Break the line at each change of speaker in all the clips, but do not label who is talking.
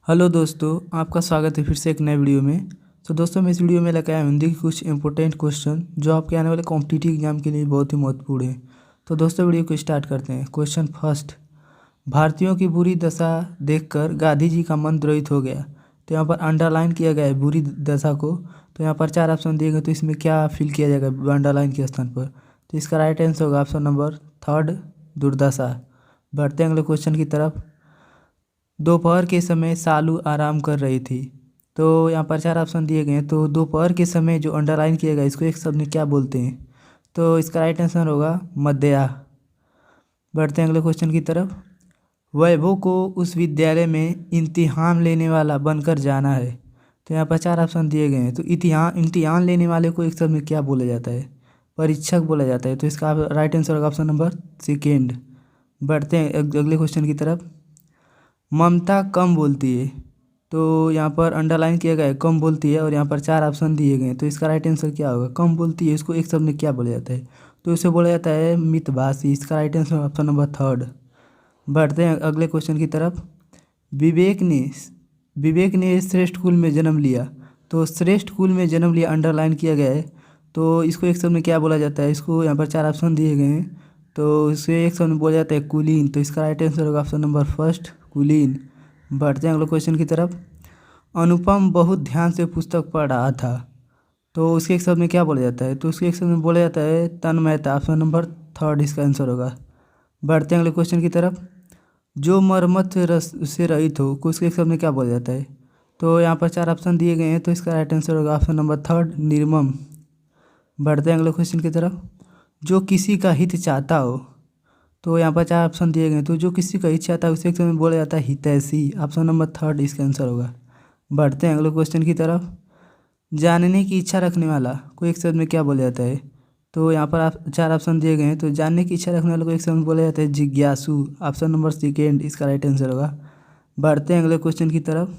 Hello दोस्तों, आपका स्वागत है फिर से एक नए वीडियो में। तो दोस्तों, मैं इस वीडियो में लेकर आया हूँ हिंदी के कुछ इंपॉर्टेंट क्वेश्चन जो आपके आने वाले कॉम्पिटिटिव एग्जाम के लिए बहुत ही महत्वपूर्ण है। तो दोस्तों, वीडियो को स्टार्ट करते हैं। क्वेश्चन फर्स्ट, भारतीयों की बुरी दशा देखकर गांधी जी का मन द्रोहित हो गया। तो यहाँ पर अंडरलाइन किया गया है बुरी दशा को। तो यहाँ पर 4 ऑप्शन दिए गए, तो इसमें क्या फिल किया जाएगा अंडरलाइन के स्थान पर? तो इसका राइट आंसर होगा ऑप्शन नंबर थर्ड, दुर्दशा। बढ़ते हैं अगले क्वेश्चन की तरफ। दोपहर के समय सालू आराम कर रही थी। तो यहाँ पर 4 ऑप्शन दिए गए हैं। तो दोपहर के समय जो अंडरलाइन किया गया इसको एक शब्द में क्या बोलते हैं? तो इसका राइट आंसर होगा मध्याह्न। बढ़ते हैं अगले क्वेश्चन की तरफ। वैभव को उस विद्यालय में इम्तिहान लेने वाला बनकर जाना है। तो यहाँ पर 4 ऑप्शन दिए गए हैं। तो इम्तिहान लेने वाले को एक शब्द में क्या बोला जाता है? परीक्षक बोला जाता है। तो इसका राइट आंसर होगा ऑप्शन नंबर सेकेंड। बढ़ते हैं अगले क्वेश्चन की तरफ। ममता कम बोलती है। तो यहाँ पर अंडरलाइन किया गया है कम बोलती है, और यहाँ पर 4 ऑप्शन दिए गए हैं। तो इसका राइट आंसर क्या होगा? कम बोलती है, इसको एक शब्द में क्या बोला जाता है? तो इसे बोला जाता है मितभाषी। इसका right answer option number third. बढ़ते हैं अगले क्वेश्चन की तरफ। विवेक ने विवेक ने श्रेष्ठ कुल में जन्म लिया। तो श्रेष्ठ कुल में जन्म लिया अंडरलाइन किया गया है। तो इसको एक शब्द में क्या बोला जाता है? इसको यहाँ पर 4 ऑप्शन दिए गए हैं। तो इसे एक शब्द में बोला जाता है कुलीन। तो इसका राइट आंसर होगा ऑप्शन नंबर फर्स्ट, कुलीन। बढ़ते हैं अगले क्वेश्चन की तरफ। अनुपम बहुत ध्यान से पुस्तक पढ़ रहा था। तो उसके एक शब्द में क्या बोला जाता है? तो उसके एक शब्द में बोला जाता है तन्मयता। ऑप्शन नंबर थर्ड इसका आंसर होगा। बढ़ते हैं अगले क्वेश्चन की तरफ। जो मरम्मत से रहित हो, उसके एक शब्द में क्या बोला जाता है? तो यहाँ पर 4 ऑप्शन दिए गए हैं। तो इसका राइट आंसर होगा ऑप्शन नंबर थर्ड, निर्मम। बढ़ते हैं अगले क्वेश्चन की तरफ। जो किसी का हित चाहता हो। तो यहाँ पर 4 ऑप्शन दिए गए। तो जो किसी का हित चाहता है उसे एक शब्द में बोला जाता है हितैषी। ऑप्शन नंबर थर्ड इसका आंसर होगा। बढ़ते हैं अगले क्वेश्चन की तरफ। जानने की इच्छा रखने वाला को एक शब्द में क्या बोला जाता है? तो यहाँ पर आप 4 ऑप्शन दिए गए हैं। तो जानने की इच्छा रखने वाले को एक शब्द में बोला जाता है जिज्ञासु। ऑप्शन नंबर सेकेंड इसका राइट आंसर होगा। बढ़ते हैं अगले क्वेश्चन की तरफ।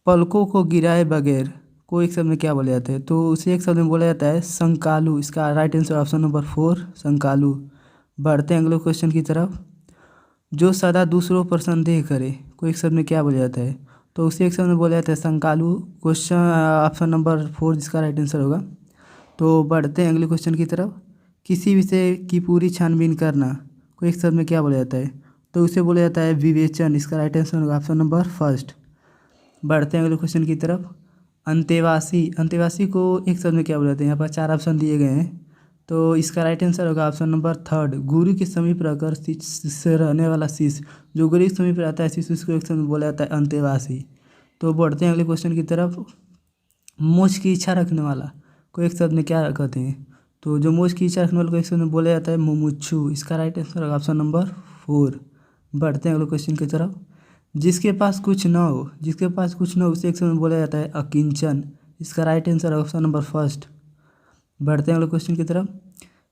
पलकों को गिराए बगैर को एक शब्द में क्या बोला जाता है? तो उसे एक शब्द में बोला जाता है संकालू। इसका right answer option number four, संकालू। बढ़ते हैं अगले क्वेश्चन की तरफ। जो सदा दूसरों पर संदेह करे को एक शब्द में क्या बोला जाता है? तो उसे एक शब्द में बोला जाता है संकालू। क्वेश्चन ऑप्शन नंबर फोर जिसका राइट आंसर होगा। तो बढ़ते हैं अगले क्वेश्चन की तरफ। किसी विषय की पूरी छानबीन करना को एक शब्द में क्या बोला जाता है? तो उसे बोला जाता है विवेचन। इसका राइट आंसर होगा ऑप्शन नंबर फर्स्ट। बढ़ते हैं अगले क्वेश्चन की तरफ। अंतेवासी अंतेवासी को एक शब्द में क्या बोला जाता है? यहाँ पर 4 ऑप्शन दिए गए हैं। तो इसका राइट आंसर होगा ऑप्शन नंबर थर्ड, गुरु के समीप रहकर शिष्य से रहने वाला शिष्य। जो गुरु के समीप रहता है शिष्य, उसको एक शब्द में बोला जाता है अंतेवासी। तो बढ़ते हैं अगले क्वेश्चन की तरफ। मोक्ष की इच्छा रखने वाला को एक शब्द में क्या कहते हैं? तो जो मोक्ष की इच्छा रखने वाले को एक शब्द में बोला जाता है मुमुक्षु। इसका राइट आंसर होगा ऑप्शन नंबर फोर। बढ़ते हैं अगले क्वेश्चन की तरफ। जिसके पास कुछ न हो उसे एक शब्द में बोला जाता है अकिंचन। इसका राइट आंसर है ऑप्शन नंबर फर्स्ट। बढ़ते हैं अगले क्वेश्चन की तरफ।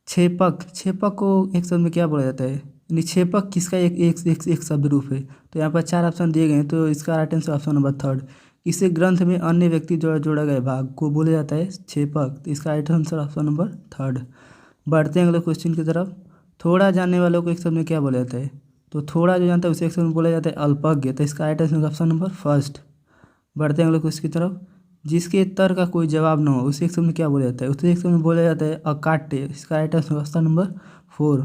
छेपक को एक शब्द में क्या बोला जाता है? यानी छेपक किसका एक शब्द रूप है? तो यहाँ पर 4 ऑप्शन दिए गए हैं। तो इसका right answer option number third. इसे ग्रंथ में अन्य व्यक्ति द्वारा जोड़ा गया भाग को बोला जाता है छेपक। तो इसका right answer option number third. बढ़ते हैं अगले क्वेश्चन की तरफ। थोड़ा जानने वालों को एक शब्द में क्या बोला जाता है? तो थोड़ा जो जानता है उसे एक शब्द में बोला जाता है अल्पज्ञ। तो इसका right answer option number first. बढ़ते हैं अगले क्वेश्चन की तरफ। जिसके उत्तर का कोई जवाब न हो उसे एक शब्द में क्या बोला जाता है? उसे एक शब्द में बोला जाता है अकाट्य। इसका right answer option number four.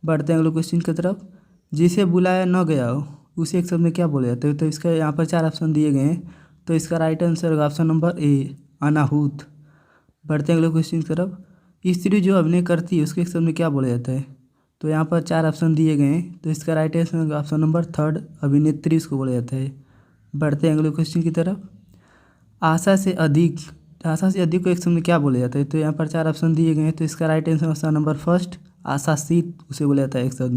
बढ़ते हैं अगले क्वेश्चन की तरफ। जिसे बुलाया न गया हो उसे एक शब्द में क्या बोला जाता है? तो इसका यहाँ पर 4 ऑप्शन दिए गए हैं। तो इसका राइट आंसर होगा ऑप्शन नंबर ए, अनाहूत। बढ़ते हैं अगले क्वेश्चन की तरफ। स्त्री जो अभिनय करती है उसके एक शब्द में क्या बोला जाता है? तो यहाँ पर 4 ऑप्शन दिए गए हैं। तो इसका राइट आंसर होगा ऑप्शन नंबर थर्ड, अभिनेत्री उसको बोला जाता है। बढ़ते हैं अगले क्वेश्चन की तरफ। आशा से अधिक को एक शब्द में क्या बोला जाता है? तो यहाँ पर 4 ऑप्शन दिए गए हैं। तो इसका right answer option number first, आशासीत उसे बोला जाता है एक शब्द में।